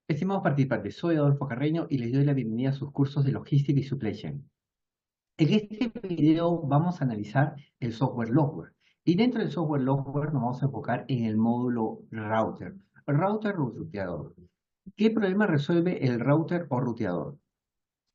Estimados participantes, soy Adolfo Carreño y les doy la bienvenida a sus cursos de Logística y Supply Chain. En este video vamos a analizar el software Logware y dentro del software Logware nos vamos a enfocar en el módulo router o ruteador. ¿Qué problema resuelve el router o ruteador?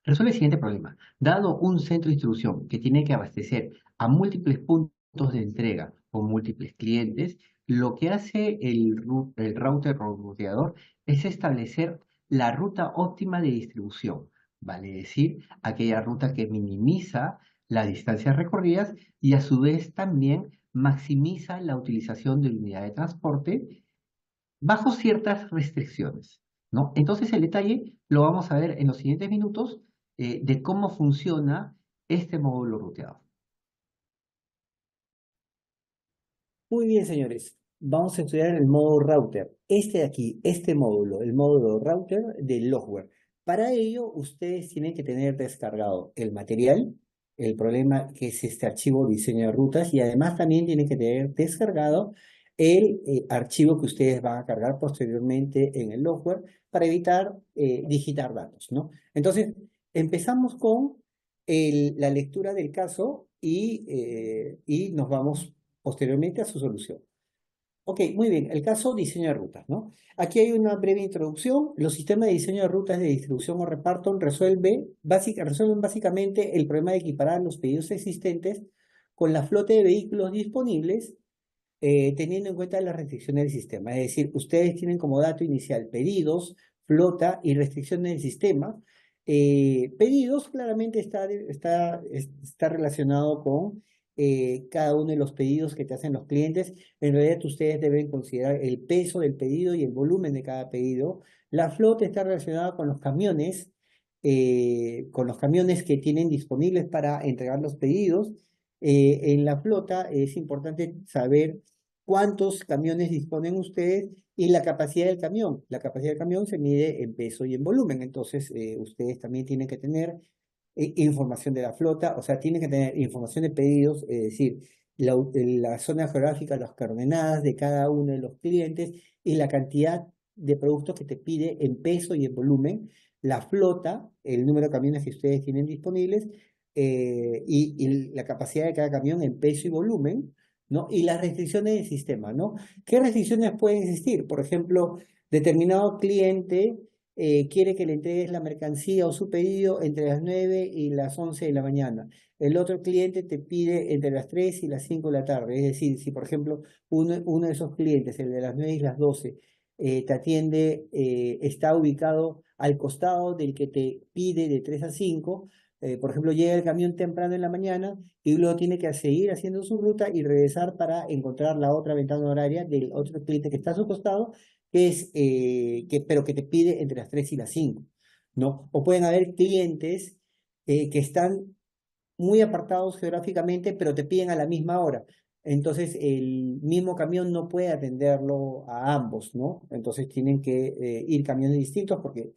Resuelve el siguiente problema. Dado un centro de distribución que tiene que abastecer a múltiples puntos de entrega con múltiples clientes, lo que hace el router o ruteador es establecer la ruta óptima de distribución, vale decir, aquella ruta que minimiza las distancias recorridas y a su vez también maximiza la utilización de la unidad de transporte bajo ciertas restricciones, ¿no? Entonces el detalle lo vamos a ver en los siguientes minutos de cómo funciona este módulo ruteado. Muy bien, señores. Vamos a estudiar el módulo router. Este de aquí, este módulo, el módulo router del Logware. Para ello, ustedes tienen que tener descargado el material, el problema que es este archivo diseño de rutas, y además también tienen que tener descargado el archivo que ustedes van a cargar posteriormente en el Logware para evitar digitar datos, ¿no? Entonces, empezamos con la lectura del caso y nos vamos posteriormente a su solución. Ok, muy bien. El caso diseño de rutas, ¿no? Aquí hay una breve introducción. Los sistemas de diseño de rutas de distribución o reparto resuelven básicamente el problema de equiparar los pedidos existentes con la flota de vehículos disponibles, teniendo en cuenta las restricciones del sistema. Es decir, ustedes tienen como dato inicial pedidos, flota y restricciones del sistema. Pedidos claramente está relacionado con cada uno de los pedidos que te hacen los clientes. En realidad ustedes deben considerar el peso del pedido y el volumen de cada pedido. La flota está relacionada con los camiones que tienen disponibles para entregar los pedidos. En la flota es importante saber cuántos camiones disponen ustedes y la capacidad del camión. La capacidad del camión se mide en peso y en volumen. Entonces, ustedes también tienen que tener información de la flota, o sea, tienen que tener información de pedidos, es decir, la zona geográfica, las coordenadas de cada uno de los clientes y la cantidad de productos que te pide en peso y en volumen, la flota, el número de camiones que ustedes tienen disponibles y la capacidad de cada camión en peso y volumen, ¿no? Y las restricciones del sistema, ¿no? ¿Qué restricciones pueden existir? Por ejemplo, determinado cliente quiere que le entregues la mercancía o su pedido entre las 9 y las 11 de la mañana. El otro cliente te pide entre las 3 y las 5 de la tarde. Es decir, si por ejemplo uno de esos clientes, el de las 9 y las 12, te atiende, está ubicado al costado del que te pide de 3 a 5. Por ejemplo, llega el camión temprano en la mañana y luego tiene que seguir haciendo su ruta y regresar para encontrar la otra ventana horaria del otro cliente que está a su costado, pero que te pide entre las 3 y las 5, ¿no? O pueden haber clientes que están muy apartados geográficamente, pero te piden a la misma hora. Entonces, el mismo camión no puede atenderlo a ambos, ¿no? Entonces, tienen que ir camiones distintos porque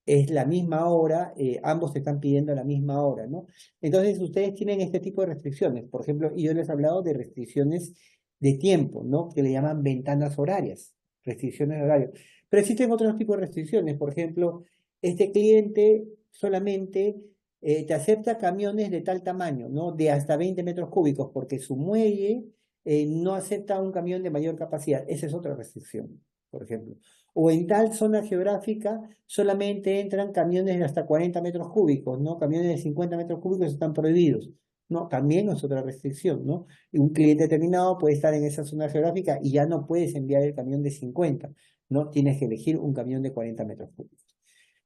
es la misma hora, ambos te están pidiendo a la misma hora, ¿no? Entonces, ustedes tienen este tipo de restricciones. Por ejemplo, yo les he hablado de restricciones de tiempo, ¿no? Que le llaman ventanas horarias, restricciones de horario. Pero existen otros tipos de restricciones. Por ejemplo, este cliente solamente te acepta camiones de tal tamaño, ¿no? De hasta 20 metros cúbicos, porque su muelle no acepta un camión de mayor capacidad. Esa es otra restricción, por ejemplo. O en tal zona geográfica solamente entran camiones de hasta 40 metros cúbicos, ¿no? Camiones de 50 metros cúbicos están prohibidos. No, también es otra restricción, ¿no? Y un cliente determinado puede estar en esa zona geográfica y ya no puedes enviar el camión de 50, ¿no? Tienes que elegir un camión de 40 metros cúbicos,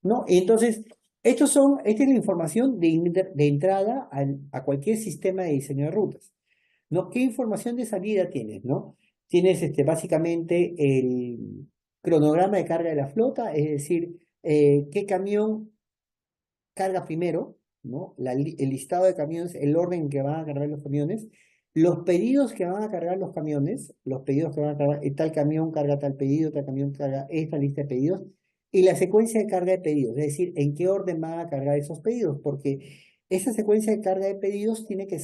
¿no? Entonces, esta es la información de entrada a cualquier sistema de diseño de rutas, ¿no? ¿Qué información de salida tienes, no? Tienes básicamente el cronograma de carga de la flota, es decir, qué camión carga primero, ¿no? El listado de camiones, el orden en que van a cargar los camiones, los pedidos que van a cargar los camiones, los pedidos que van a cargar, tal camión carga tal pedido, tal camión carga esta lista de pedidos, y la secuencia de carga de pedidos, es decir, en qué orden van a cargar esos pedidos, porque esa secuencia de carga de pedidos tiene que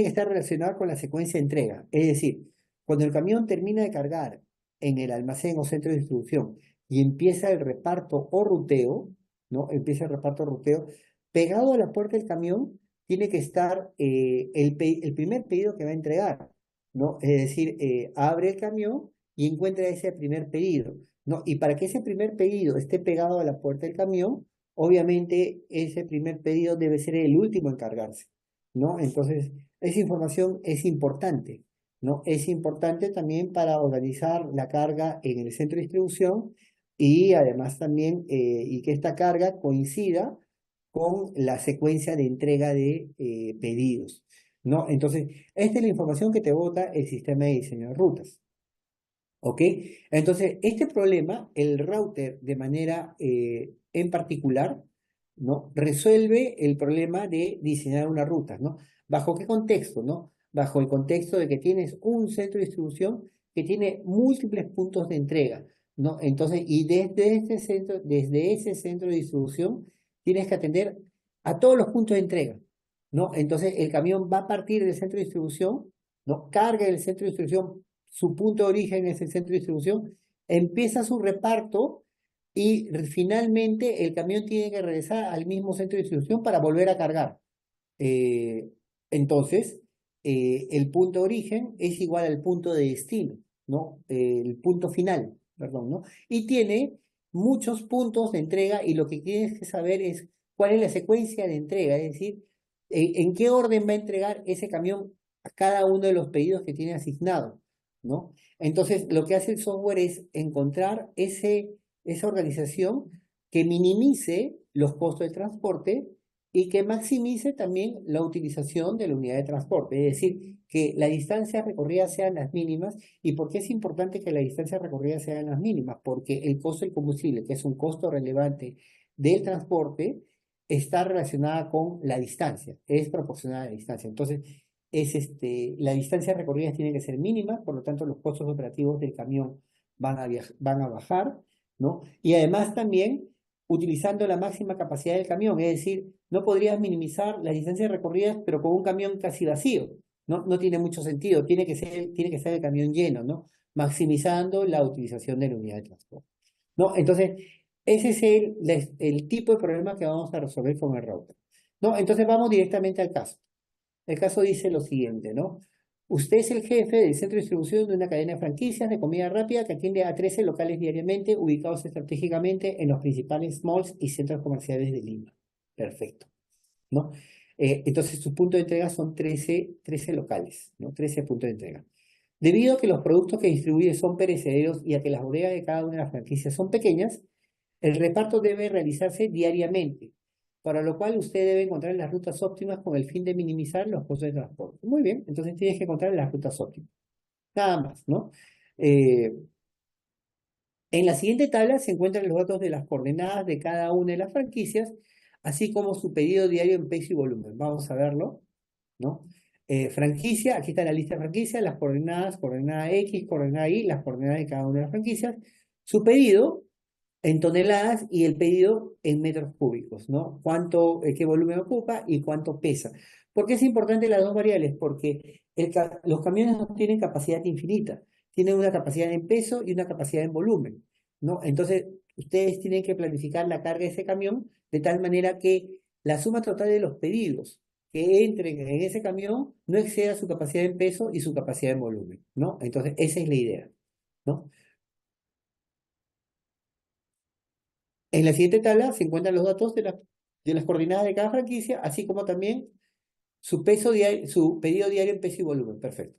estar relacionada con la secuencia de entrega. Es decir, cuando el camión termina de cargar en el almacén o centro de distribución, y empieza el reparto o ruteo, ¿no? Empieza el reparto o ruteo, pegado a la puerta del camión tiene que estar el primer pedido que va a entregar, ¿no? Es decir, abre el camión y encuentra ese primer pedido, ¿no? Y para que ese primer pedido esté pegado a la puerta del camión, obviamente ese primer pedido debe ser el último en cargarse, ¿no? Entonces, esa información es importante, ¿no? Es importante también para organizar la carga en el centro de distribución y además también y que esta carga coincida con la secuencia de entrega de pedidos, ¿no? Entonces, esta es la información que te bota el sistema de diseño de rutas, ¿ok? Entonces, este problema, el router de manera en particular, ¿no? Resuelve el problema de diseñar una ruta, ¿no? ¿Bajo qué contexto, no? Bajo el contexto de que tienes un centro de distribución que tiene múltiples puntos de entrega, ¿no? Entonces, y desde ese centro de distribución, tienes que atender a todos los puntos de entrega, ¿no? Entonces, el camión va a partir del centro de distribución, ¿no? Carga el centro de distribución, su punto de origen es el centro de distribución, empieza su reparto y finalmente el camión tiene que regresar al mismo centro de distribución para volver a cargar. Eh, entonces, el punto de origen es igual al punto de destino, ¿no? El punto final, perdón, ¿no? Y tiene muchos puntos de entrega y lo que tienes que saber es cuál es la secuencia de entrega, es decir, en qué orden va a entregar ese camión a cada uno de los pedidos que tiene asignado, ¿no? Entonces, lo que hace el software es encontrar esa organización que minimice los costos de transporte y que maximice también la utilización de la unidad de transporte, es decir, que las distancias recorridas sean las mínimas. ¿Y por qué es importante que las distancias recorridas sean las mínimas? Porque el costo del combustible, que es un costo relevante del transporte, está relacionada con la distancia, es proporcional a la distancia. Entonces, las distancias recorridas tienen que ser mínimas, por lo tanto, los costos operativos del camión van a bajar, ¿no? Y además también utilizando la máxima capacidad del camión, es decir, no podrías minimizar las distancias recorridas, pero con un camión casi vacío, ¿no? No tiene mucho sentido, tiene que ser el camión lleno, ¿no? Maximizando la utilización de la unidad de transporte, ¿no? Entonces, ese es el tipo de problema que vamos a resolver con el router, ¿no? Entonces, vamos directamente al caso. El caso dice lo siguiente, ¿no? Usted es el jefe del centro de distribución de una cadena de franquicias de comida rápida que atiende a 13 locales diariamente ubicados estratégicamente en los principales malls y centros comerciales de Lima. Perfecto, ¿no? Entonces, sus puntos de entrega son 13 locales, ¿no? 13 puntos de entrega. Debido a que los productos que distribuye son perecederos y a que las bodegas de cada una de las franquicias son pequeñas, el reparto debe realizarse diariamente, para lo cual usted debe encontrar las rutas óptimas con el fin de minimizar los costos de transporte. Muy bien, entonces tienes que encontrar las rutas óptimas. Nada más, ¿no? Eh, en la siguiente tabla se encuentran los datos de las coordenadas de cada una de las franquicias, así como su pedido diario en peso y volumen. Vamos a verlo, ¿no? Franquicia, aquí está la lista de franquicias, las coordenadas, coordenada X, coordenada Y, las coordenadas de cada una de las franquicias. Su pedido en toneladas y el pedido en metros cúbicos, ¿no? Qué volumen ocupa y cuánto pesa. ¿Por qué es importante las dos variables? Porque los camiones no tienen capacidad infinita, tienen una capacidad en peso y una capacidad en volumen, ¿no? Entonces, ustedes tienen que planificar la carga de ese camión de tal manera que la suma total de los pedidos que entren en ese camión no exceda su capacidad en peso y su capacidad en volumen, ¿no? Entonces, esa es la idea, ¿no? En la siguiente tabla se encuentran los datos de las coordenadas de cada franquicia, así como también su peso diario, su pedido diario en peso y volumen. Perfecto.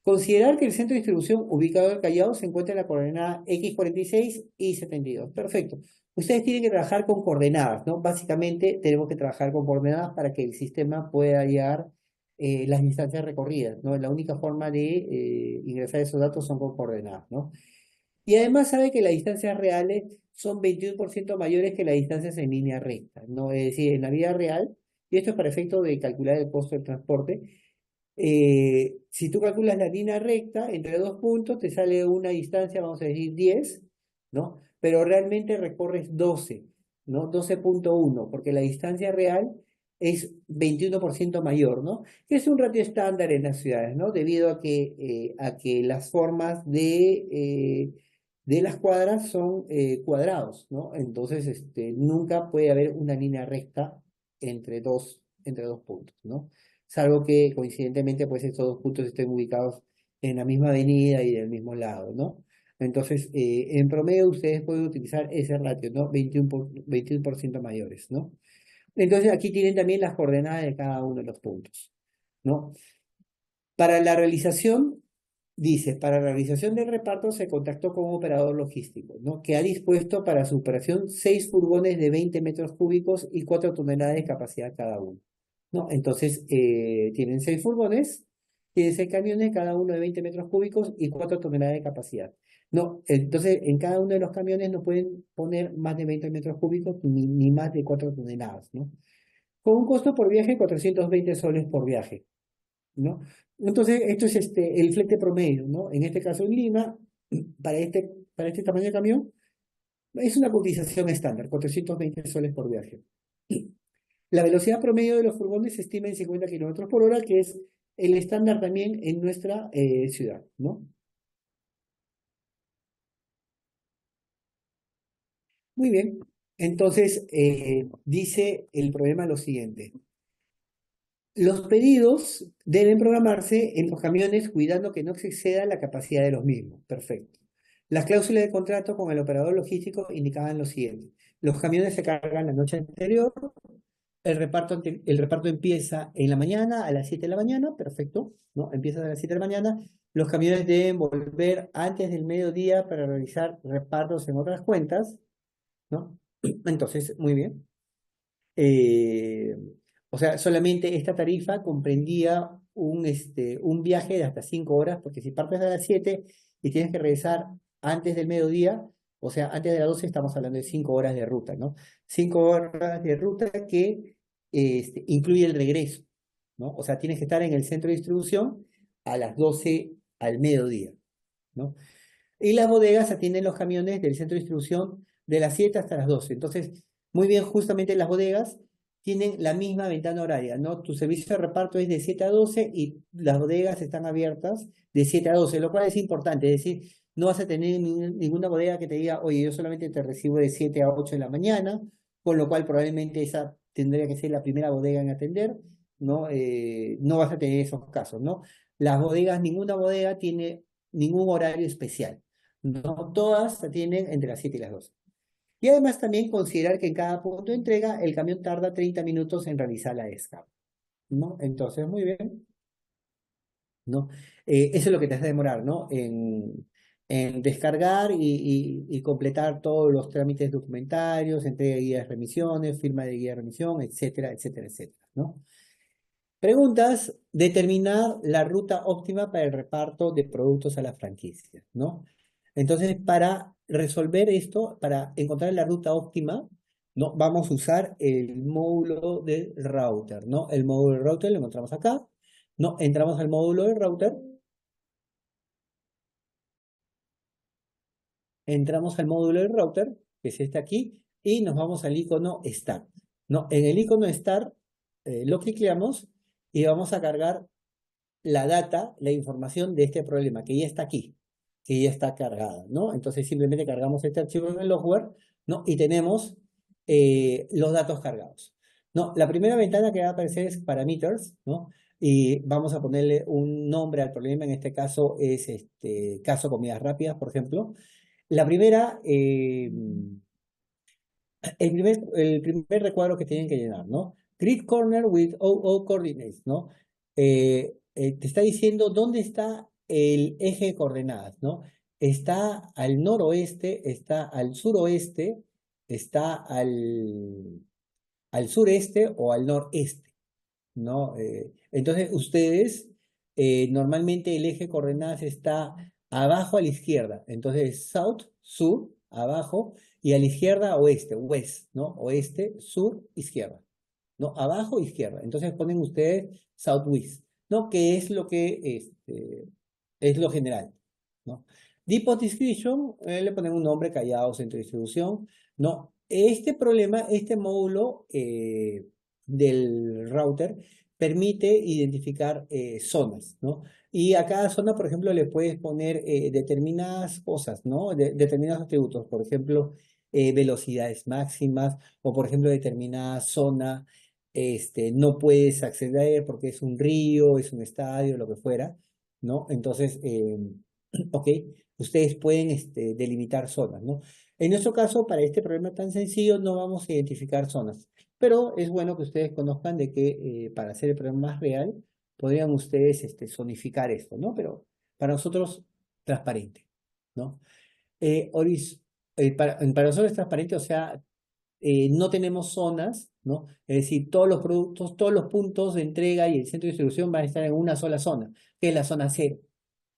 Considerar que el centro de distribución ubicado en el Callao se encuentra en la coordenada X46 y 72. Perfecto. Ustedes tienen que trabajar con coordenadas, ¿no? Básicamente tenemos que trabajar con coordenadas para que el sistema pueda hallar las distancias recorridas, ¿no? La única forma de ingresar esos datos son con coordenadas, ¿no? Y además sabe que las distancias reales son 21% mayores que las distancias en línea recta, ¿no? Es decir, en la vida real, y esto es para efecto de calcular el costo del transporte, si tú calculas la línea recta entre dos puntos, te sale una distancia, vamos a decir 10, ¿no? Pero realmente recorres 12, ¿no? 12,1, porque la distancia real es 21% mayor, ¿no? Que es un ratio estándar en las ciudades, ¿no? Debido a que las formas de de las cuadras son cuadrados, ¿no? Entonces, nunca puede haber una línea recta entre dos puntos, ¿no? Salvo que coincidentemente, pues estos dos puntos estén ubicados en la misma avenida y del mismo lado, ¿no? Entonces, en promedio ustedes pueden utilizar ese ratio, ¿no? 21% mayores, ¿no? Entonces, aquí tienen también las coordenadas de cada uno de los puntos, ¿no? Para la realización, dice, para la realización del reparto se contactó con un operador logístico, ¿no? Que ha dispuesto para su operación 6 furgones de 20 metros cúbicos y 4 toneladas de capacidad cada uno, ¿no? Entonces, tienen 6 furgones, tienen 6 camiones, cada uno de 20 metros cúbicos y 4 toneladas de capacidad. No, entonces, en cada uno de los camiones no pueden poner más de 20 metros cúbicos ni más de 4 toneladas, ¿no? Con un costo por viaje 420 soles por viaje, ¿no? Entonces, esto es el flete promedio, ¿no? En este caso en Lima, para este tamaño de camión, es una cotización estándar, 420 soles por viaje. La velocidad promedio de los furgones se estima en 50 kilómetros por hora, que es el estándar también en nuestra ciudad, ¿no? Muy bien. Entonces, dice el problema lo siguiente. Los pedidos deben programarse en los camiones cuidando que no se exceda la capacidad de los mismos. Perfecto. Las cláusulas de contrato con el operador logístico indicaban lo siguiente. Los camiones se cargan la noche anterior, el reparto empieza en la mañana, a las 7 de la mañana, perfecto, ¿no? Empieza a las 7 de la mañana. Los camiones deben volver antes del mediodía para realizar repartos en otras cuentas, ¿no? Entonces, muy bien. Eh, o sea, solamente esta tarifa comprendía un viaje de hasta 5 horas, porque si partes a las 7 y tienes que regresar antes del mediodía, o sea, antes de las 12 estamos hablando de 5 horas de ruta, ¿no? 5 horas de ruta que incluye el regreso, ¿no? O sea, tienes que estar en el centro de distribución a las 12 al mediodía, ¿no? Y las bodegas atienden los camiones del centro de distribución de las 7 hasta las 12. Entonces, muy bien, justamente las bodegas tienen la misma ventana horaria, ¿no? Tu servicio de reparto es de 7 a 12 y las bodegas están abiertas de 7 a 12, lo cual es importante. Es decir, no vas a tener ninguna bodega que te diga, oye, yo solamente te recibo de 7 a 8 de la mañana, con lo cual probablemente esa tendría que ser la primera bodega en atender, ¿no? No vas a tener esos casos, ¿no? Las bodegas, ninguna bodega tiene ningún horario especial. No todas se atienden entre las 7 y las 12. Y además también considerar que en cada punto de entrega el camión tarda 30 minutos en realizar la descarga, ¿no? Entonces, muy bien, ¿no? Eso es lo que te hace demorar, ¿no? En descargar y completar todos los trámites documentarios, entrega de guías de remisiones, firma de guía de remisión, etcétera, etcétera, etcétera, ¿no? Preguntas, determinar la ruta óptima para el reparto de productos a la franquicia, ¿no? Entonces, para resolver esto, para encontrar la ruta óptima, ¿no? Vamos a usar el módulo del router, ¿no? El módulo del router lo encontramos acá, ¿no? Entramos al módulo del router, entramos al módulo del router, que es este aquí, y nos vamos al icono Start, ¿no? En el icono Start lo cliqueamos y vamos a cargar la data, la información de este problema, que ya está aquí, que ya está cargada, ¿no? Entonces simplemente cargamos este archivo en el logware, ¿no? Y tenemos los datos cargados, ¿no? La primera ventana que va a aparecer es parameters, ¿no? Y vamos a ponerle un nombre al problema, en este caso es caso comidas rápidas, por ejemplo. La primera, el primer recuadro que tienen que llenar, ¿no? Grid corner with OO coordinates, ¿no? Te está diciendo dónde está el eje de coordenadas, ¿no? Está al noroeste, está al suroeste, está al sureste o al noreste, ¿no? Entonces, ustedes, normalmente el eje de coordenadas está abajo a la izquierda. Entonces, south, sur, abajo, y a la izquierda, oeste, west, ¿no? Oeste, sur, izquierda, ¿no? Abajo, izquierda. Entonces ponen ustedes southwest, ¿no? Que es lo que es lo general, ¿no? Depot description, le ponen un nombre callado, centro de distribución, ¿no? Este problema, este módulo del router permite identificar zonas, ¿no? Y a cada zona, por ejemplo, le puedes poner determinadas cosas, ¿no? Determinados atributos, por ejemplo, velocidades máximas, o por ejemplo, determinada zona, no puedes acceder porque es un río, es un estadio, lo que fuera, ¿no? Entonces, ok, ustedes pueden delimitar zonas, ¿no? En nuestro caso, para este problema tan sencillo, no vamos a identificar zonas, pero es bueno que ustedes conozcan de que para hacer el problema más real, podrían ustedes zonificar esto, ¿no? Pero para nosotros, transparente, ¿no? Para nosotros es transparente, o sea, no tenemos zonas, ¿no? Es decir, todos los productos, todos los puntos de entrega y el centro de distribución van a estar en una sola zona, que es la zona cero,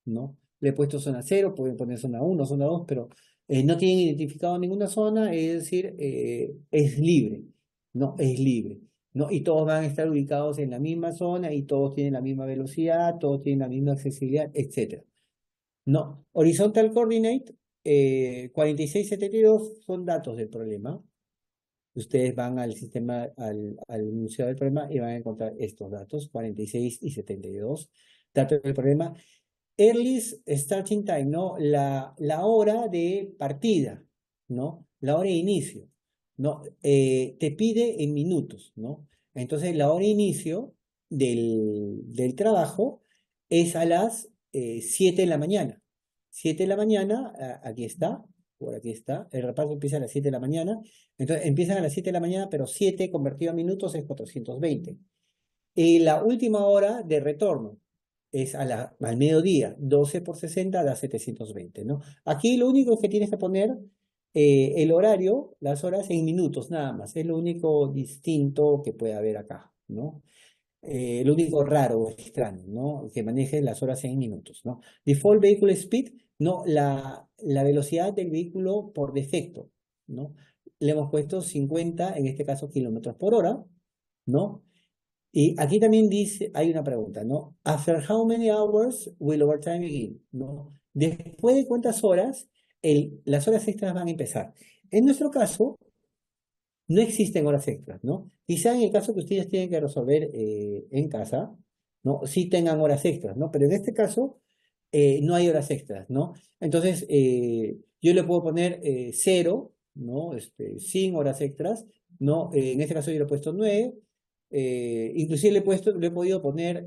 ¿no? Le he puesto zona cero, pueden poner zona uno, zona 2, pero no tienen identificado ninguna zona, es decir, es libre, ¿no? Es libre, ¿no? Y todos van a estar ubicados en la misma zona y todos tienen la misma velocidad, todos tienen la misma accesibilidad, etcétera. No, Horizontal Coordinate 4672 son datos del problema. Ustedes van al sistema, al enunciado del problema y van a encontrar estos datos, 46 y 72. Datos del problema. Earliest starting time, ¿no? La hora de partida, ¿no? La hora de inicio, ¿no? Te pide en minutos, ¿no? Entonces, la hora de inicio del trabajo es a las 7 de la mañana. 7 de la mañana, aquí está, por aquí está. El reparto empieza a las 7 de la mañana. Entonces, empiezan a las 7 de la mañana, pero 7 convertido a minutos es 420. Y la última hora de retorno es al mediodía, 12 por 60 da 720, ¿no? Aquí lo único que tienes que poner el horario, las horas en minutos nada más, es lo único distinto que puede haber acá, ¿no? Lo único raro o extraño, ¿no? Que manejes las horas en minutos, ¿no? Default Vehicle Speed, ¿no? La velocidad del vehículo por defecto, ¿no? Le hemos puesto 50, en este caso, kilómetros por hora, ¿no? Y aquí también dice, hay una pregunta, ¿no? After how many hours will overtime begin? ¿No? Después de cuántas horas las horas extras van a empezar. En nuestro caso, no existen horas extras, ¿no? Quizá en el caso que ustedes tienen que resolver en casa, ¿no? Sí tengan horas extras, ¿no? Pero en este caso, no hay horas extras, ¿no? Entonces, yo le puedo poner 0, ¿no? Sin horas extras, ¿no? En este caso yo le he puesto 9. Inclusive le he podido poner,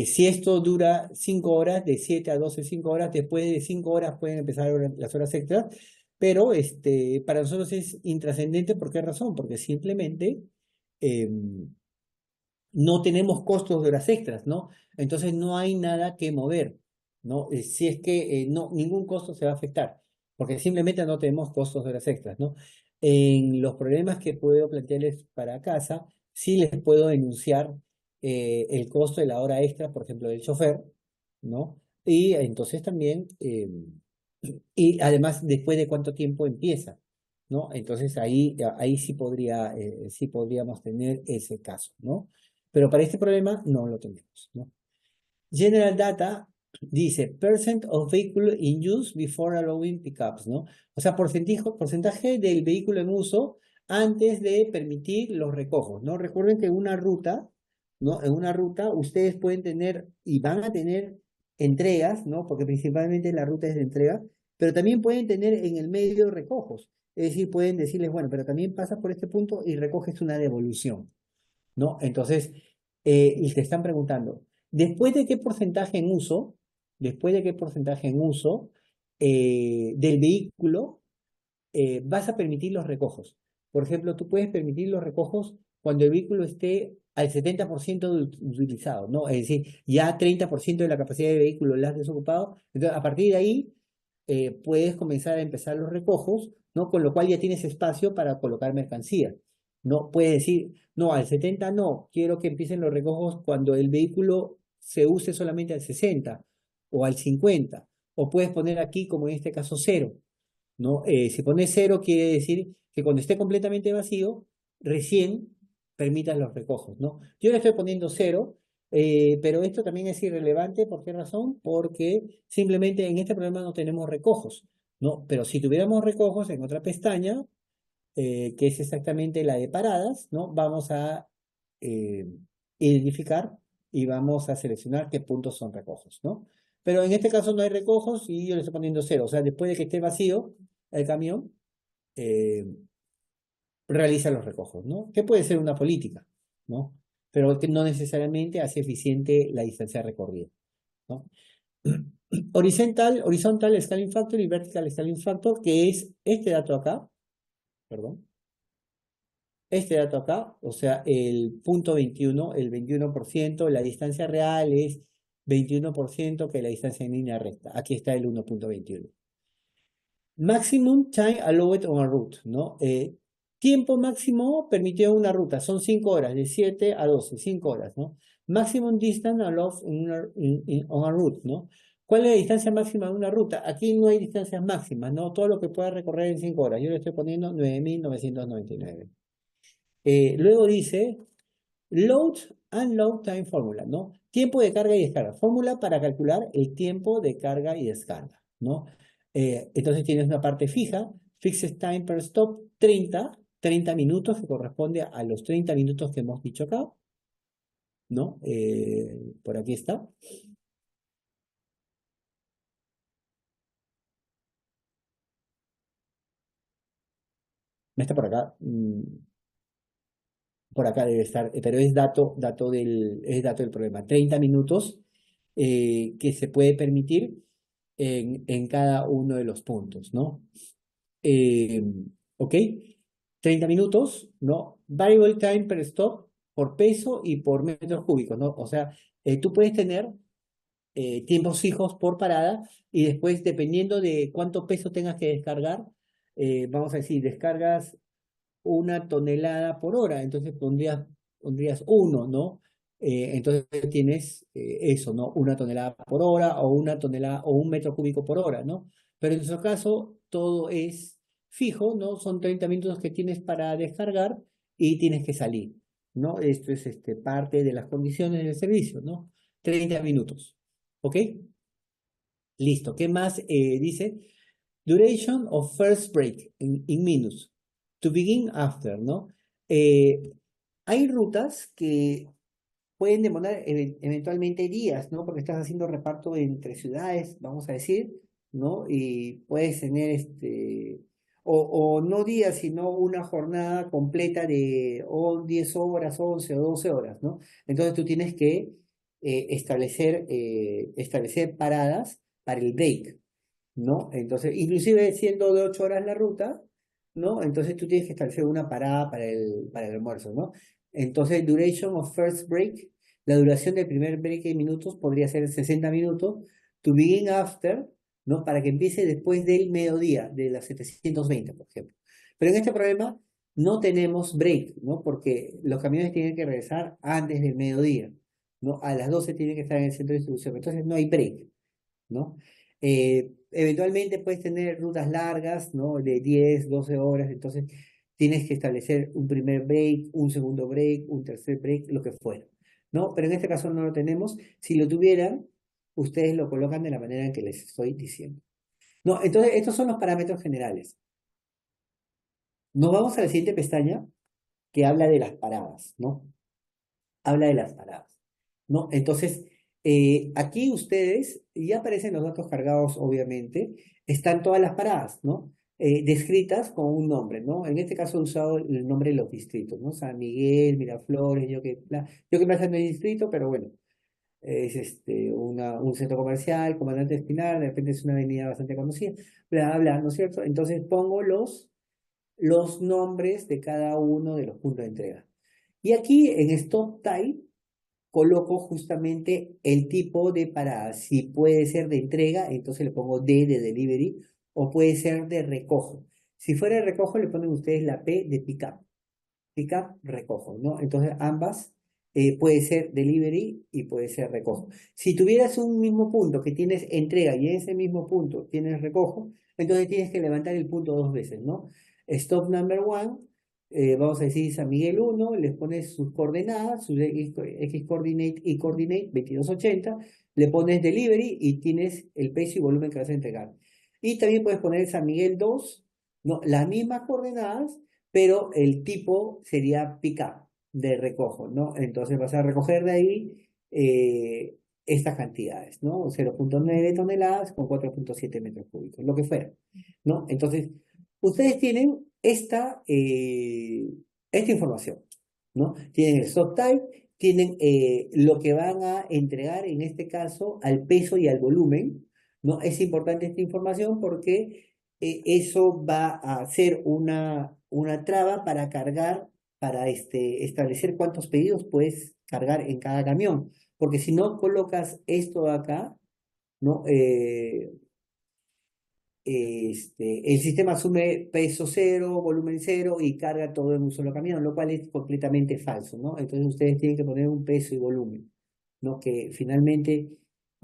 si esto dura 5 horas, de 7 a 12, 5 horas, después de 5 horas pueden empezar las horas extras, pero para nosotros es intrascendente. ¿Por qué razón? Porque simplemente eh, no tenemos costos de horas extras, ¿no? Entonces no hay nada que mover, ¿no? Si es que no, ningún costo se va a afectar, porque simplemente no tenemos costos de horas extras, ¿no? En los problemas que puedo plantearles para casa, sí les puedo denunciar el costo de la hora extra, por ejemplo, del chofer, ¿no? Y entonces también, y además, después de cuánto tiempo empieza, ¿no? Entonces ahí sí podríamos tener ese caso, ¿no? Pero para este problema no lo tenemos, ¿no? General Data dice percent of vehicle in use before allowing pickups, ¿no? O sea, porcentaje del vehículo en uso antes de permitir los recojos, ¿no? Recuerden que en una ruta, ¿no? En una ruta ustedes pueden tener y van a tener entregas, ¿no? Porque principalmente la ruta es de entrega, pero también pueden tener en el medio recojos. Es decir, pueden decirles, bueno, pero también pasas por este punto y recoges una devolución, ¿no? Entonces, y te están preguntando, ¿después de qué porcentaje en uso, después de qué porcentaje en uso del vehículo vas a permitir los recojos? Por ejemplo, tú puedes permitir los recojos cuando el vehículo esté al 70% utilizado, ¿no? Es decir, ya 30% de la capacidad del vehículo la has desocupado. Entonces, a partir de ahí, puedes comenzar a empezar los recojos, ¿no? Con lo cual ya tienes espacio para colocar mercancía. No puedes decir, no, al 70 no, quiero que empiecen los recojos cuando el vehículo se use solamente al 60 o al 50. O puedes poner aquí, como en este caso, 0, ¿no? Si pones 0 quiere decir que cuando esté completamente vacío, recién permitas los recojos, ¿no? Yo le estoy poniendo 0, pero esto también es irrelevante. ¿Por qué razón? Porque simplemente en este problema no tenemos recojos, ¿no? Pero si tuviéramos recojos en otra pestaña, que es exactamente la de paradas, ¿no? Vamos a eh, identificar y vamos a seleccionar qué puntos son recojos, ¿no? Pero en este caso no hay recojos y yo le estoy poniendo cero. O sea, después de que esté vacío el camión, eh, realiza los recojos, ¿no? Que puede ser una política, ¿no? Pero que no necesariamente hace eficiente la distancia recorrida, ¿no? Horizontal Scaling Factor y Vertical Scaling Factor, que es este dato acá, perdón, este dato acá, o sea, el punto 21, el 21%, la distancia real es 21% que la distancia en línea recta. Aquí está el 1.21. Maximum time allowed on a route, ¿no? Tiempo máximo permitido en una ruta, son 5 horas, de 7 a 12, 5 horas, ¿no? Maximum distance allowed on a route, ¿no? ¿Cuál es la distancia máxima de una ruta? Aquí no hay distancias máximas, ¿no? Todo lo que pueda recorrer en 5 horas. Yo le estoy poniendo 9.999. Luego dice Load and Load Time Formula, ¿no? Tiempo de carga y descarga. Fórmula para calcular el tiempo de carga y descarga, ¿no? Entonces tienes una parte fija, Fixed Time per Stop, 30 minutos, que corresponde a los 30 minutos que hemos dicho acá, ¿no? Por aquí está. No está por acá. Por acá debe estar, pero es dato del problema. 30 minutos que se puede permitir en cada uno de los puntos, ¿no? Eh, ¿Ok? 30 minutos, ¿no? Variable time per stop por peso y por metros cúbicos, ¿no? O sea, tú puedes tener tiempos fijos por parada y después, dependiendo de cuánto peso tengas que descargar, vamos a decir, descargas 1 tonelada por hora, entonces pondrías uno, ¿no? Entonces tienes eso, ¿no? 1 tonelada por hora o 1 tonelada o 1 metro cúbico por hora, ¿no? Pero en nuestro caso todo es fijo, ¿no? Son 30 minutos que tienes para descargar y tienes que salir, ¿no? Esto es parte de las condiciones del servicio, ¿no? 30 minutos, ¿ok? Listo. ¿Qué más dice? Duration of first break in minutes. To begin after, ¿no? Eh, Hay rutas que pueden demorar eventualmente días, ¿no? Porque estás haciendo reparto entre ciudades, vamos a decir, ¿no? Y puedes tener o no días, sino una jornada completa de 10 horas, 11 o 12 horas, ¿no? Entonces tú tienes que establecer paradas para el break, ¿no? Entonces, inclusive siendo de 8 horas la ruta, ¿no? Entonces tú tienes que establecer una parada para el almuerzo, ¿no? Entonces, duration of first break, la duración del primer break en minutos podría ser 60 minutos, to begin after, ¿no? Para que empiece después del mediodía, de las 720, por ejemplo. Pero en este problema no tenemos break, ¿no? Porque los camiones tienen que regresar antes del mediodía, ¿no? A las 12 tienen que estar en el centro de distribución, entonces no hay break, ¿no? Eventualmente puedes tener rutas largas, ¿no? De 10, 12 horas, entonces tienes que establecer un primer break, un segundo break, un tercer break, lo que fuera, ¿no? Pero en este caso no lo tenemos. Si lo tuvieran, ustedes lo colocan de la manera en que les estoy diciendo. No, entonces estos son los parámetros generales. Nos vamos a la siguiente pestaña que habla de las paradas, ¿no? Habla de las paradas, ¿no? Entonces, aquí ustedes, ya aparecen los datos cargados, obviamente, están todas las paradas, ¿no? Descritas con un nombre, ¿no? En este caso he usado el nombre de los distritos, ¿no? San Miguel, Miraflores, yo que Plaza no es distrito, pero bueno, es un centro comercial, Comandante Espinar, de repente es una avenida bastante conocida, bla, bla, ¿no es cierto? Entonces pongo los nombres de cada uno de los puntos de entrega. Y aquí en Stop Type coloco justamente el tipo de parada. Si puede ser de entrega, entonces le pongo D de delivery, o puede ser de recojo. Si fuera de recojo, le ponen ustedes la P de pickup. Pickup, recojo, ¿no? Entonces ambas puede ser delivery y puede ser recojo. Si tuvieras un mismo punto que tienes entrega y en ese mismo punto tienes recojo, entonces tienes que levantar el punto dos veces, ¿no? Stop number one, vamos a decir San Miguel 1, les pones sus coordenadas, sus X coordinate y coordinate 2280, le pones delivery y tienes el peso y volumen que vas a entregar. Y también puedes poner San Miguel 2, ¿no? Las mismas coordenadas, pero el tipo sería pickup, de recojo, ¿no? Entonces vas a recoger de ahí estas cantidades, ¿no? 0,9 toneladas con 4,7 metros cúbicos, lo que fuera, ¿no? Entonces, ustedes tienen esta información, ¿no? Tienen el stock type, tienen lo que van a entregar, en este caso, al peso y al volumen, ¿no? Es importante esta información porque eso va a ser una traba para cargar, para establecer cuántos pedidos puedes cargar en cada camión. Porque si no colocas esto acá, ¿no? El sistema asume peso cero, volumen cero y carga todo en un solo camión, lo cual es completamente falso, ¿no? Entonces ustedes tienen que poner un peso y volumen, ¿no? Que finalmente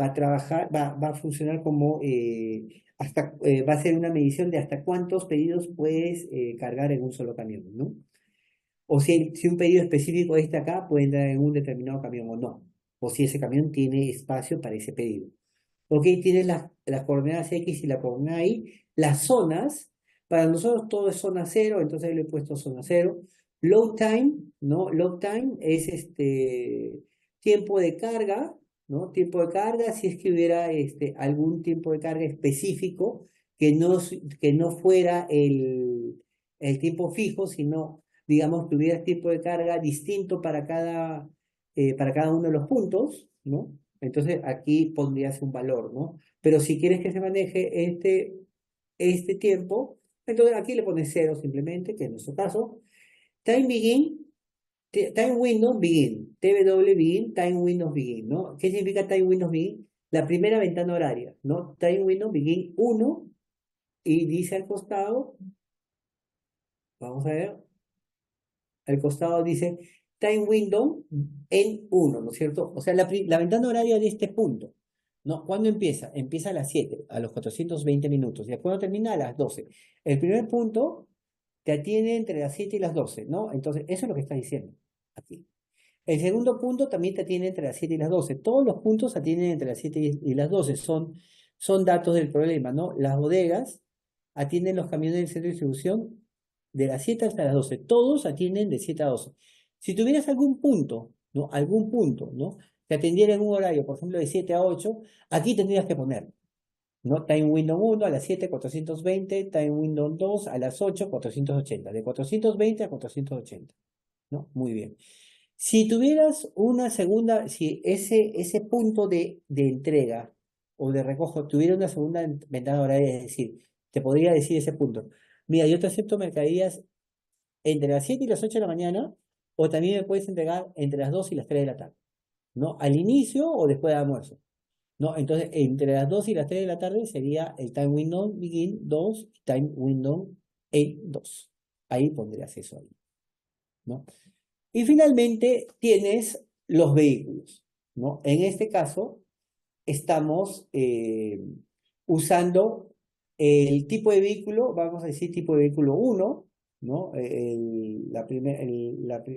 va a trabajar, va a funcionar como va a ser una medición de hasta cuántos pedidos puedes cargar en un solo camión, ¿no? O si un pedido específico está acá, puede entrar en un determinado camión o no. O si ese camión tiene espacio para ese pedido. Ok, tienes las coordenadas X y la coordenada Y. Las zonas, para nosotros todo es zona cero, entonces ahí le he puesto zona cero. Load time, ¿no? Load time es tiempo de carga, ¿no? Tiempo de carga, si es que hubiera algún tiempo de carga específico que no fuera el tiempo fijo, sino, digamos, que hubiera tiempo de carga distinto para cada uno de los puntos, ¿no? Entonces aquí pondrías un valor, ¿no? Pero si quieres que se maneje este tiempo, entonces aquí le pones cero simplemente, que en nuestro caso. Time begin, time window begin, TW begin, time window begin, ¿no? ¿Qué significa time window begin? La primera ventana horaria, ¿no? Time window begin 1 y dice al costado, vamos a ver, al costado dice time window en 1, ¿no es cierto? O sea, la ventana horaria de este punto, ¿no? ¿Cuándo empieza? Empieza a las 7, a los 420 minutos. ¿Y a cuándo termina? A las 12. El primer punto te atiende entre las 7 y las 12, ¿no? Entonces, eso es lo que está diciendo aquí. El segundo punto también te atiende entre las 7 y las 12. Todos los puntos atienden entre las 7 y las 12. Son datos del problema, ¿no? Las bodegas atienden los camiones del centro de distribución de las 7 hasta las 12. Todos atienden de 7 a 12. Si tuvieras algún punto, ¿no? Algún punto, ¿no? Que atendiera en un horario, por ejemplo, de 7 a 8, aquí tendrías que poner, ¿no? Time window 1 a las 7, 420, time window 2 a las 8, 480, de 420 a 480, ¿no? Muy bien. Si tuvieras una segunda, si ese punto de entrega o de recojo tuviera una segunda ventana horaria, es decir, te podría decir ese punto, mira, yo te acepto mercaderías entre las 7 y las 8 de la mañana, o también me puedes entregar entre las 2 y las 3 de la tarde, ¿no? Al inicio o después de almuerzo, ¿no? Entonces, entre las 2 y las 3 de la tarde sería el time window begin 2, time window end 2. Ahí pondrías eso ahí, ¿no? Y finalmente tienes los vehículos, ¿no? En este caso, estamos usando el tipo de vehículo, vamos a decir tipo de vehículo 1, ¿no? El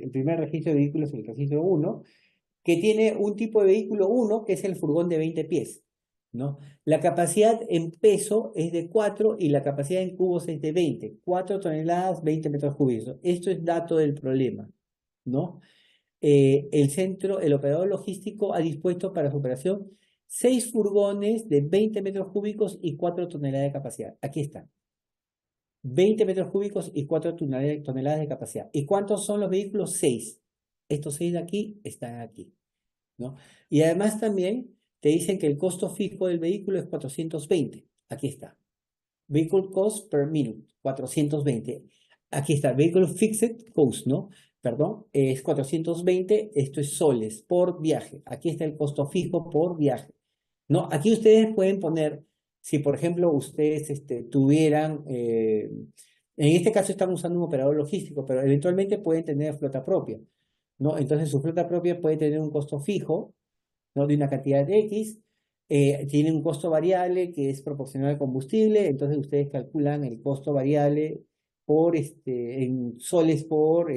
primer registro de vehículos es el registro 1, que tiene un tipo de vehículo 1, que es el furgón de 20 pies, ¿no? La capacidad en peso es de 4 y la capacidad en cubos es de 20, 4 toneladas, 20 metros cúbicos. Esto es dato del problema, ¿no? El operador logístico ha dispuesto para su operación 6 furgones de 20 metros cúbicos y 4 toneladas de capacidad. Aquí está. 20 metros cúbicos y 4 toneladas de capacidad. ¿Y cuántos son los vehículos? 6. Estos 6 de aquí están aquí, ¿no? Y además también te dicen que el costo fijo del vehículo es 420. Aquí está. Vehicle cost per minute, 420. Aquí está, vehicle fixed cost, ¿no? Perdón, es 420, esto es soles por viaje. Aquí está el costo fijo por viaje, ¿no? Aquí ustedes pueden poner, si por ejemplo ustedes tuvieran, en este caso estamos usando un operador logístico, pero eventualmente pueden tener flota propia, ¿no? Entonces su flota propia puede tener un costo fijo, ¿no? De una cantidad de X, tiene un costo variable que es proporcional al combustible, entonces ustedes calculan el costo variable en soles por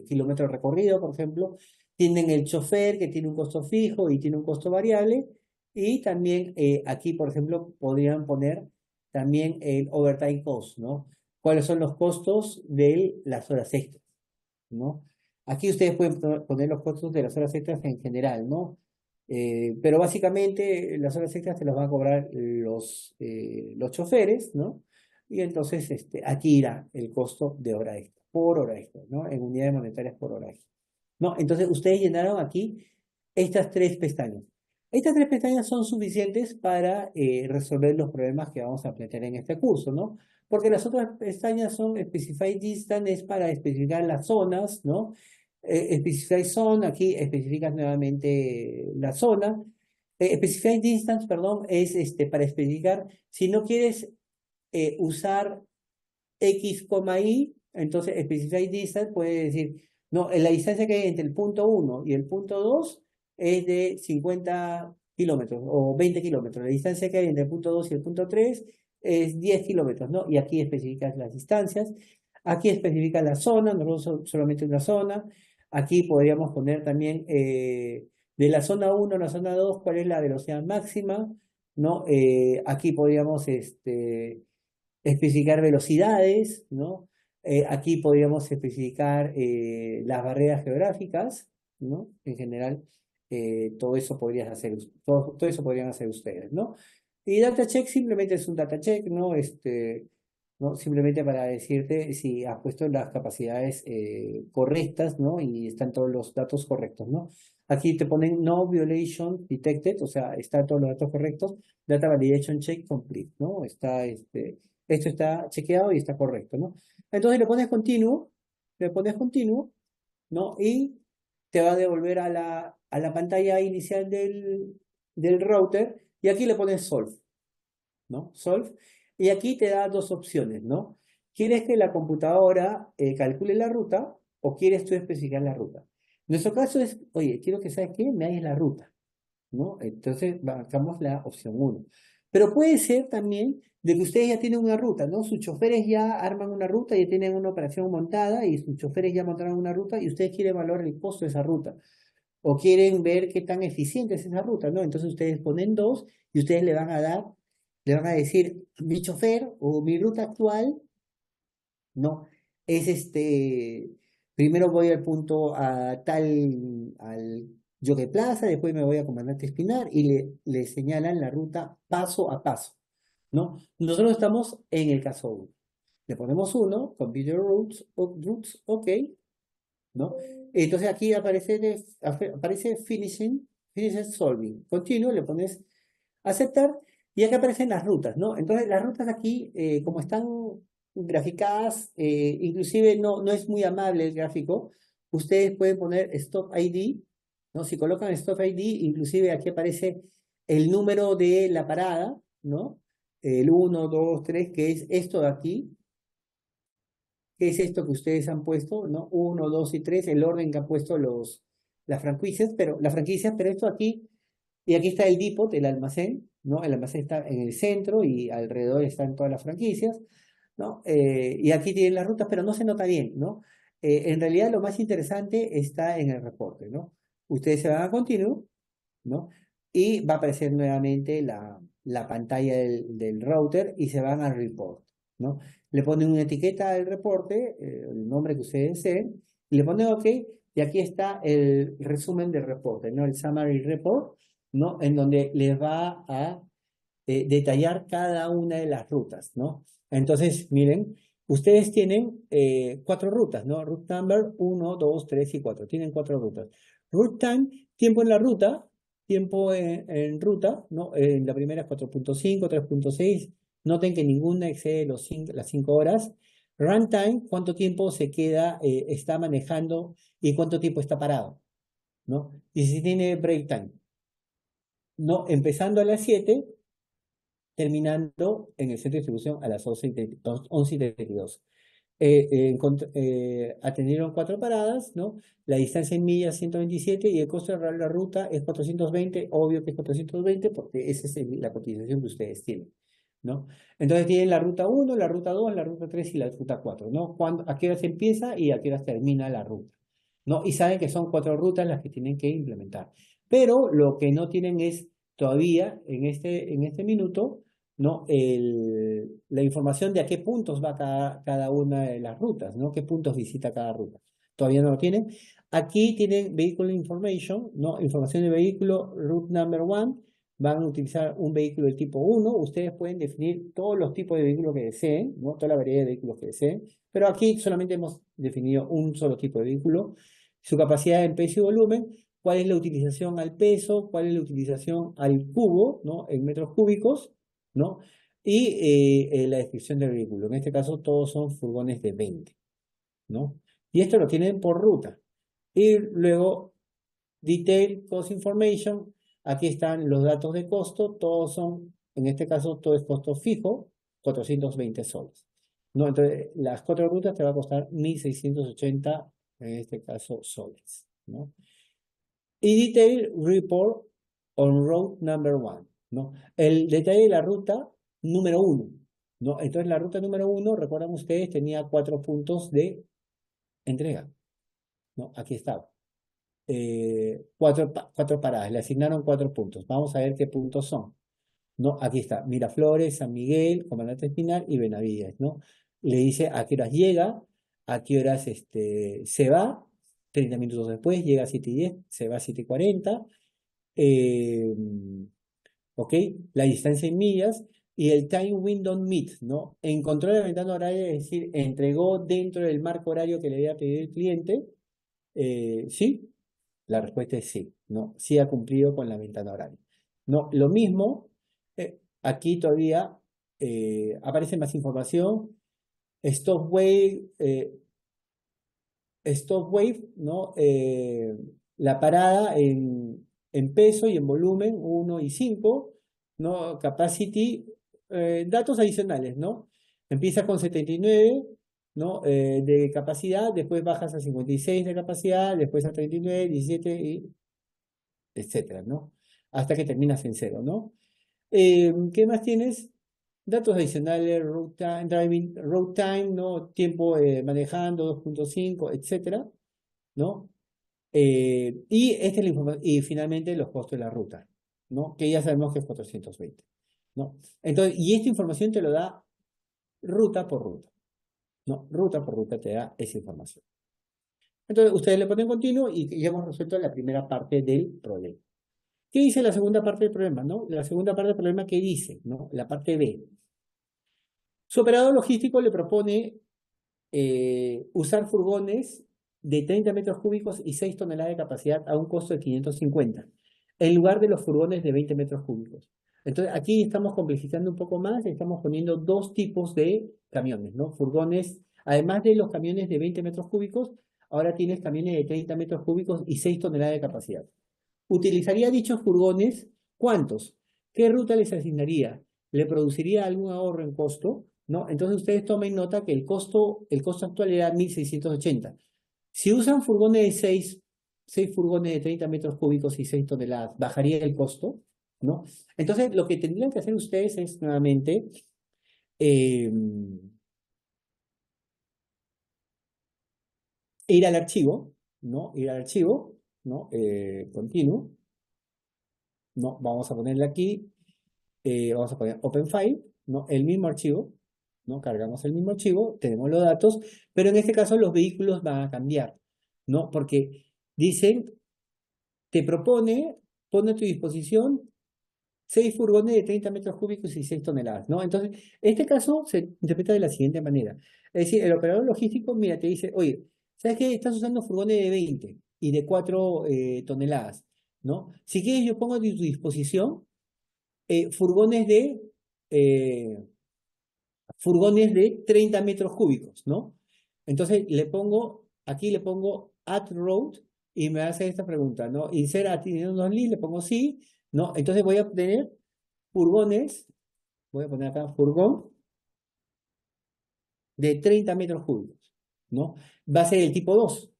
kilómetro recorrido, por ejemplo. Tienen el chofer que tiene un costo fijo y tiene un costo variable, y también aquí, por ejemplo, podrían poner también el overtime cost, ¿no? ¿Cuáles son los costos de las horas extras, ¿no? Aquí ustedes pueden poner los costos de las horas extras en general, ¿no? Pero básicamente las horas extras se las van a cobrar los choferes, ¿no? Y entonces aquí irá el costo de hora extra, por hora extra, ¿no? En unidades monetarias por hora extra. ¿No? Entonces ustedes llenaron aquí estas tres pestañas. Estas tres pestañas son suficientes para resolver los problemas que vamos a plantear en este curso, ¿no? Porque las otras pestañas son Specify Distance, es para especificar las zonas, ¿no? Specify Zone, aquí especificas nuevamente la zona. Specify Distance, perdón, es para especificar si no quieres usar X, Y, entonces Specify Distance puede decir, no, la distancia que hay entre el punto 1 y el punto 2 es de 50 kilómetros o 20 kilómetros. La distancia que hay entre el punto 2 y el punto 3 es 10 kilómetros, ¿no? Y aquí especificas las distancias. Aquí especifica la zona, nosotros solamente una zona. Aquí podríamos poner también de la zona 1 a la zona 2 cuál es la velocidad máxima, ¿no? Aquí podríamos especificar velocidades, ¿no? Aquí podríamos especificar las barreras geográficas, ¿no? En general, todo eso todo eso podrían hacer ustedes, ¿no? Y data check simplemente es un data check, ¿no? ¿No? Simplemente para decirte si has puesto las capacidades correctas, ¿no? Y están todos los datos correctos, ¿no? Aquí te ponen no violation detected, o sea, están todos los datos correctos. Data validation check complete, ¿no? Esto está chequeado y está correcto, ¿no? Entonces le pones continuo, ¿no? Y te va a devolver a la pantalla inicial del router y aquí le pones solve, ¿no? Solve. Y aquí te da dos opciones, ¿no? ¿Quieres que la computadora calcule la ruta o quieres tú especificar la ruta? Nuestro caso es, oye, quiero que, ¿sabes qué? Me hagas la ruta, ¿no? Entonces marcamos la opción uno. Pero puede ser también de que ustedes ya tienen una ruta, ¿no? Sus choferes ya arman una ruta, ya tienen una operación montada y sus choferes ya montaron una ruta y ustedes quieren valorar el costo de esa ruta. O quieren ver qué tan eficiente es esa ruta, ¿no? Entonces ustedes ponen dos y ustedes le van a decir, mi chofer o mi ruta actual, ¿no? Es primero voy al punto al Jockey Plaza, después me voy a Comandante Espinar y le señalan la ruta paso a paso, ¿no? Nosotros estamos en el caso uno. Le ponemos uno, Computer Routes, ok, ¿no? Entonces aquí aparece Finishing Solving. Continuo, le pones aceptar y aquí aparecen las rutas, ¿no? Entonces las rutas aquí, como están graficadas, inclusive no es muy amable el gráfico, ustedes pueden poner Stop ID, ¿no? Si colocan Stop ID, inclusive aquí aparece el número de la parada, ¿no? El uno 2 3 que es esto de aquí, que es esto que ustedes han puesto, ¿no? Uno 2 y 3 el orden que han puesto las franquicias, pero esto aquí, y aquí está el depot, el almacén, ¿no? El almacén está en el centro y alrededor están todas las franquicias, ¿no? Y aquí tienen las rutas, pero no se nota bien, ¿no? En realidad lo más interesante está en el reporte, ¿no? Ustedes se van a continuo, ¿no? Y va a aparecer nuevamente la pantalla del router y se van al report, ¿no? Le ponen una etiqueta al reporte, el nombre que ustedes deseen, y le ponen OK, y aquí está el resumen del reporte, ¿no? El summary report, ¿no? En donde les va a detallar cada una de las rutas, ¿no? Entonces, miren, ustedes tienen cuatro rutas, ¿no? Route number 1, 2, 3 y 4. Tienen cuatro rutas. Route time, tiempo en la ruta, tiempo en ruta, ¿no? La primera es 4.5, 3.6. Noten que ninguna excede las 5 horas. Runtime, cuánto tiempo se queda, está manejando y cuánto tiempo está parado, ¿no? Y si tiene break time, ¿no? Empezando a las 7 terminando en el centro de distribución a las 11:32. Atendieron cuatro paradas, ¿no? La distancia en millas 127 y el costo de la ruta es 420, obvio que es 420 porque esa es la cotización que ustedes tienen, ¿no? Entonces tienen la ruta 1, la ruta 2, la ruta 3 y la ruta 4, ¿no? A qué hora se empieza y a qué hora termina la ruta, ¿no? Y saben que son cuatro rutas las que tienen que implementar. Pero lo que no tienen es todavía en este minuto, ¿no? La información de a qué puntos va cada una de las rutas, ¿no? ¿Qué puntos visita cada ruta? todavía no lo tienen. Aquí tienen Vehicle Information, ¿no? Información de vehículo, Route Number One. Van a utilizar un vehículo del tipo 1. Ustedes pueden definir todos los tipos de vehículos que deseen, ¿no? Toda la variedad de vehículos que deseen. Pero aquí solamente hemos definido un solo tipo de vehículo. Su capacidad en peso y volumen, cuál es la utilización al peso, cuál es la utilización al cubo, ¿no? En metros cúbicos, ¿no? Y la descripción del vehículo. En este caso todos son furgones de 20, ¿no? Y esto lo tienen por ruta. Y luego, Detail Cost Information, aquí están los datos de costo, todos son, en este caso, todo es costo fijo, 420 soles. ¿No? Entonces, las 4 rutas te va a costar 1.680, en este caso, soles, ¿no? Y Detail Report on Route Number One, ¿no? El detalle de la ruta número 1, ¿no? Entonces, la ruta número 1, recuerdan ustedes, tenía 4 puntos de entrega, ¿no? Aquí estaba. 4 paradas, le asignaron 4 puntos. Vamos a ver qué puntos son. ¿No? Aquí está, Miraflores, San Miguel, Comandante Espinal y Benavides, ¿no? Le dice a qué horas llega, a qué horas se va, 30 minutos después, llega a 7:10, se va a 7:40, eh, ¿ok? La distancia en millas y el time window meet, ¿no? Encontró la ventana horaria, es decir, entregó dentro del marco horario que le había pedido el cliente, ¿sí? La respuesta es sí, ¿no? Sí ha cumplido con la ventana horaria. No, lo mismo, aquí todavía aparece más información. Stop wave, stop wave, ¿no? La parada en peso y en volumen 1 y 5, ¿no? Capacity, datos adicionales, ¿no? Empieza con 79, ¿no? De capacidad, después bajas a 56 de capacidad, después a 39, 17, y etcétera, ¿no? Hasta que terminas en cero, ¿no? ¿Qué más tienes? Datos adicionales, road time, driving, road time, ¿no? Tiempo manejando, 2.5, etcétera, ¿no? Y esta es la información, y finalmente los costos de la ruta, ¿no? Que ya sabemos que es 420, ¿no? Entonces, y esta información te lo da ruta por ruta, ¿no? Ruta por ruta te da esa información. Entonces, ustedes le ponen continuo y ya hemos resuelto la primera parte del problema. ¿Qué dice la segunda parte del problema, no? La segunda parte del problema, ¿qué dice, no? La parte B. Su operador logístico le propone usar furgones de 30 metros cúbicos y 6 toneladas de capacidad a un costo de 550, en lugar de los furgones de 20 metros cúbicos. Entonces, aquí estamos complejizando un poco más, estamos poniendo dos tipos de camiones, ¿no? Furgones, además de los camiones de 20 metros cúbicos, ahora tienes camiones de 30 metros cúbicos y 6 toneladas de capacidad. ¿Utilizaría dichos furgones? ¿Cuántos? ¿Qué ruta les asignaría? ¿Le produciría algún ahorro en costo? ¿No? Entonces ustedes tomen nota que el costo actual era 1.680. Si usan furgones de 6 furgones de 30 metros cúbicos y 6 toneladas, ¿bajaría el costo? ¿No? Entonces lo que tendrían que hacer ustedes es nuevamente eh, ir al archivo, ¿no? Ir al archivo, ¿no? Continuo, ¿no? Vamos a ponerle aquí. Vamos a poner Open File, ¿no? El mismo archivo, ¿no? Cargamos el mismo archivo, tenemos los datos, pero en este caso los vehículos van a cambiar, ¿no? Porque dicen, te propone, pone a tu disposición 6 furgones de 30 metros cúbicos y 6 toneladas, ¿no? Entonces, este caso se interpreta de la siguiente manera. Es decir, el operador logístico, mira, te dice, oye, ¿sabes qué? Estás usando furgones de 20 y de 4 toneladas, ¿no? Si quieres, yo pongo a tu disposición furgones de eh, furgones de 30 metros cúbicos, ¿no? Entonces aquí le pongo add road y me hace esta pregunta, ¿no? Insert add unos list, le pongo sí, ¿no? Entonces voy a obtener furgones, voy a poner acá furgón de 30 metros cúbicos, ¿no? Va a ser el tipo 2,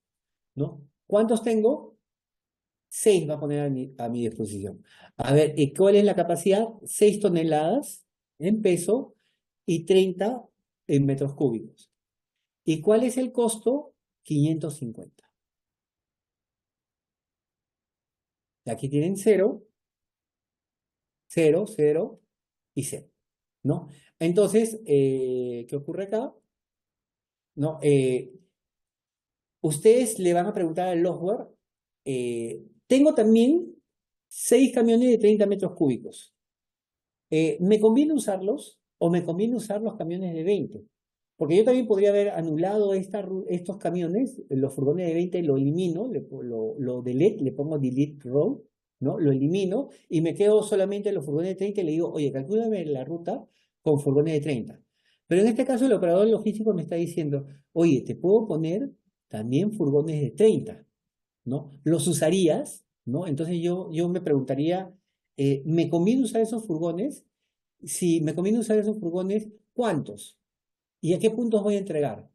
¿no? ¿Cuántos tengo? 6 va a poner a mi disposición. A ver, ¿y cuál es la capacidad? 6 toneladas en peso y 30 en metros cúbicos. ¿Y cuál es el costo? 550. Aquí tienen 0, 0, 0 y 0, ¿no? Entonces, ¿qué ocurre acá? ¿No? ustedes le van a preguntar al software, tengo también 6 camiones de 30 metros cúbicos. ¿Me conviene usarlos o me conviene usar los camiones de 20? Porque yo también podría haber anulado estos camiones, los furgones de 20, lo elimino, lo delete, le pongo delete row, ¿no? Lo elimino y me quedo solamente en los furgones de 30 y le digo, oye, calcúlame la ruta con furgones de 30. Pero en este caso el operador logístico me está diciendo, oye, te puedo poner también furgones de 30, ¿no? ¿Los usarías? ¿No? Entonces yo me preguntaría, ¿me conviene usar esos furgones? Si me conviene usar esos furgones, ¿cuántos? ¿Y a qué puntos voy a entregar?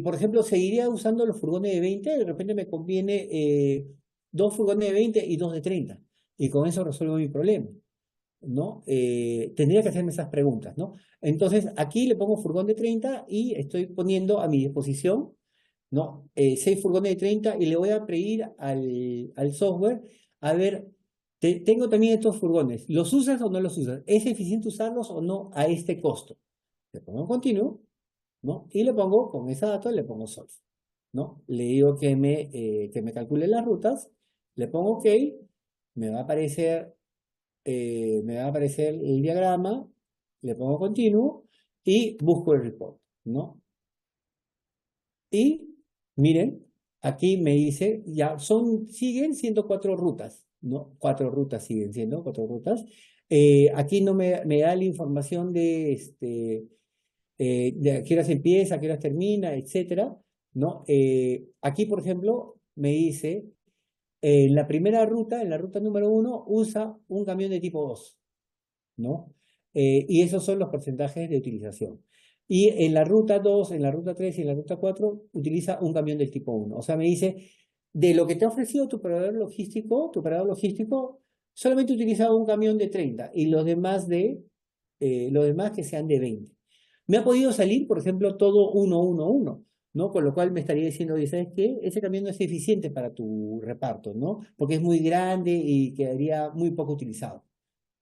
Por ejemplo, seguiría usando los furgones de 20, de repente me conviene 2 furgones de 20 y 2 de 30. Y con eso resuelvo mi problema, ¿no? Tendría que hacerme esas preguntas, ¿no? Entonces, aquí le pongo furgón de 30 y estoy poniendo a mi disposición, ¿no? 6 furgones de 30 y le voy a pedir al software, a ver, tengo también estos furgones, ¿los usas o no los usas? ¿Es eficiente usarlos o no a este costo? Le pongo continuo, ¿no? Y le pongo, con ese dato, le pongo solve, ¿no? Le digo que me calcule las rutas, le pongo OK, me va a aparecer, el diagrama, le pongo continuo y busco el report, ¿no? Y miren, aquí me dice, ya siguen siendo 4 rutas, ¿no? 4 rutas siguen siendo 4 rutas. Aquí no me da la información de a qué horas empieza, a qué horas termina, etcétera, ¿no? Aquí, por ejemplo, me dice, en la primera ruta, en la ruta número 1, usa un camión de tipo 2, ¿no? Y esos son los porcentajes de utilización. Y en la ruta 2, en la ruta 3 y en la ruta 4 utiliza un camión del tipo 1. O sea, me dice, de lo que te ha ofrecido tu operador logístico solamente utiliza un camión de 30 y los demás que sean de 20. Me ha podido salir, por ejemplo, todo 1-1-1, ¿no? Con lo cual me estaría diciendo, oye, ¿sabes qué? Ese camión no es eficiente para tu reparto, ¿no? Porque es muy grande y quedaría muy poco utilizado,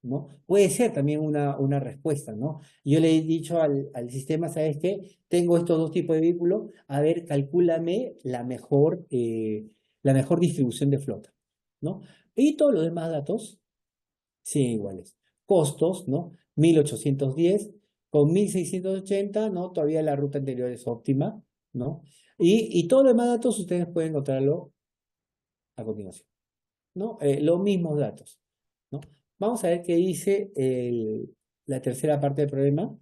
¿no? Puede ser también una respuesta, ¿no? Yo le he dicho al sistema, ¿sabes qué? Tengo estos 2 tipos de vehículos, a ver, calcúlame la mejor distribución de flota, ¿no? Y todos los demás datos siguen iguales. Costos, ¿no? 1810 con 1680, ¿no? Todavía la ruta anterior es óptima, ¿no? Y todos los demás datos ustedes pueden encontrarlo a continuación, ¿no? Los mismos datos, ¿no? Vamos a ver qué dice la tercera parte del problema.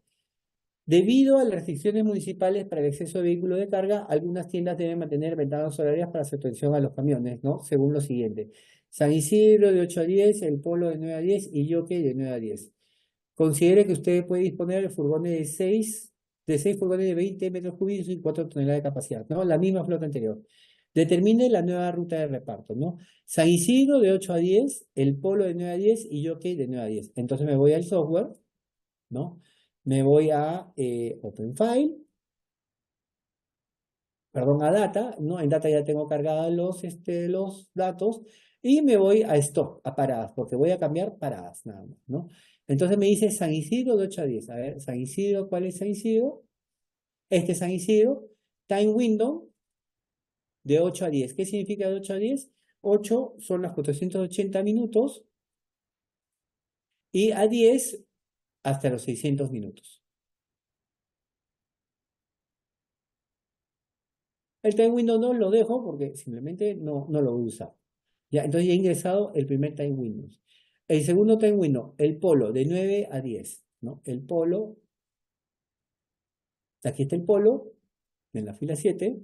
Debido a las restricciones municipales para el exceso de vehículos de carga, algunas tiendas deben mantener ventanas horarias para su atención a los camiones, ¿no? Según lo siguiente. San Isidro de 8 a 10, El Polo de 9 a 10 y Yoke de 9 a 10. Considere que usted puede disponer de furgones de seis furgones de 20 metros cúbicos y 4 toneladas de capacidad, ¿no? La misma flota anterior. Determine la nueva ruta de reparto, ¿no? San Isidro de 8 a 10, El Polo de 9 a 10 y Yoke de 9 a 10. Entonces me voy al software, ¿no? Me voy a Open File, perdón, a Data, ¿no? En Data ya tengo cargados los datos y me voy a Stop, a paradas, porque voy a cambiar paradas nada más, ¿no? Entonces me dice San Isidro de 8 a 10. A ver, San Isidro, ¿cuál es San Isidro? Este es San Isidro. Time Window de 8 a 10. ¿Qué significa de 8 a 10? 8 son las 480 minutos y a 10 hasta los 600 minutos. El time window no lo dejo porque simplemente no lo voy a usar. Ya, entonces ya he ingresado el primer time window. El segundo time window, el polo de 9 a 10, ¿no? El polo, aquí está el polo, en la fila 7,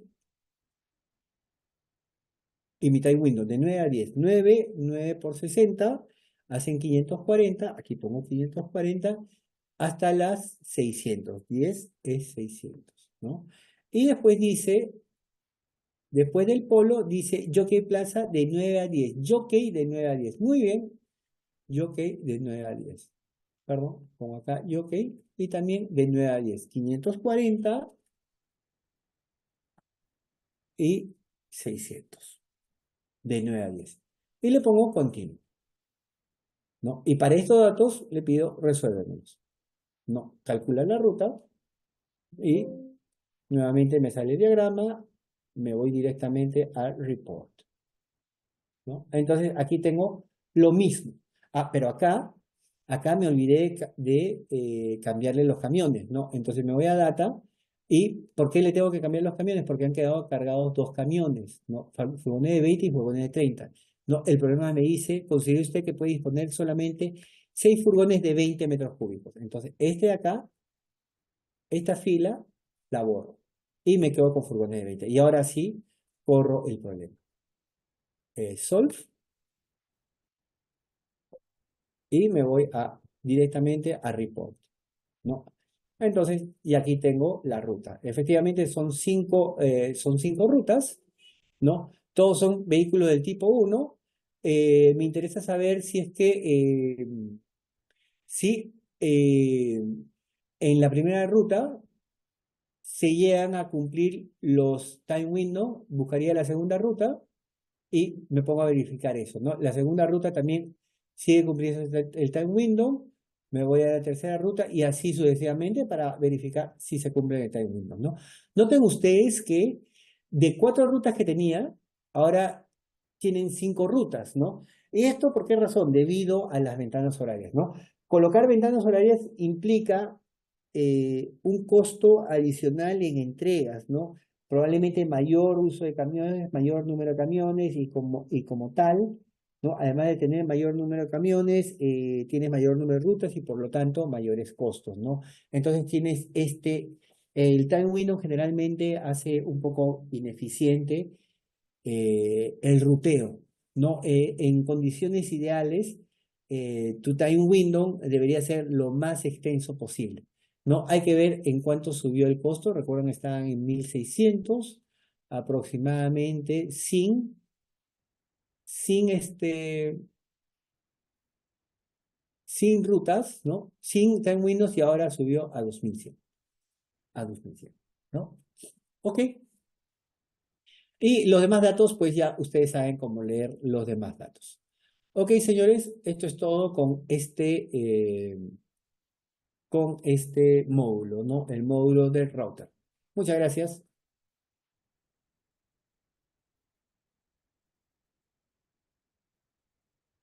y mi time window de 9 a 10. 9 por 60, hacen 540, aquí pongo 540, hasta las 600. 10 es 600, ¿no? Y después dice, después del polo, dice Jockey Plaza de 9 a 10. Jockey de 9 a 10. Muy bien. Jockey de 9 a 10. Perdón, pongo acá Jockey. Y también de 9 a 10. 540 y 600. De 9 a 10. Y le pongo continuo, ¿no? Y para estos datos le pido resuélvemelos, ¿no? Calcula la ruta y nuevamente me sale el diagrama. me voy directamente al report, ¿no? Entonces aquí tengo lo mismo. Ah, pero acá me olvidé de cambiarle los camiones, ¿no? Entonces me voy a data y ¿por qué le tengo que cambiar los camiones? Porque han quedado cargados dos camiones, ¿no? Furgones de 20 y furgones de 30. No, el problema me dice, considere usted que puede disponer solamente 6 furgones de 20 metros cúbicos. Entonces, este de acá, esta fila, la borro. Y me quedo con furgones de 20. Y ahora sí, corro el problema. Solve. Y me voy directamente a report, ¿no? Entonces, y aquí tengo la ruta. Efectivamente son cinco rutas, ¿no? Todos son vehículos del tipo 1. Me interesa saber si es que, si en la primera ruta se llegan a cumplir los time window, buscaría la segunda ruta y me pongo a verificar eso, ¿no? La segunda ruta también sigue cumpliendo el time window, me voy a la tercera ruta y así sucesivamente para verificar si se cumple el time window, ¿no? Noten ustedes que de 4 rutas que tenía, ahora tienen 5 rutas, ¿no? ¿Y esto por qué razón? Debido a las ventanas horarias, ¿no? Colocar ventanas horarias implica un costo adicional en entregas, ¿no? Probablemente mayor uso de camiones, mayor número de camiones y como tal, ¿no? Además de tener mayor número de camiones, tienes mayor número de rutas y por lo tanto mayores costos, ¿no? Entonces tienes el time window generalmente hace un poco ineficiente el ruteo, ¿no? En condiciones ideales, tu time window debería ser lo más extenso posible, ¿no? Hay que ver en cuánto subió el costo. Recuerden, estaban en 1600 aproximadamente, sin sin rutas, ¿no? Sin time windows y ahora subió a 2100, ¿no? Ok. Y los demás datos, pues ya ustedes saben cómo leer los demás datos. Ok, señores, esto es todo con este módulo, ¿no? El módulo del router. Muchas gracias.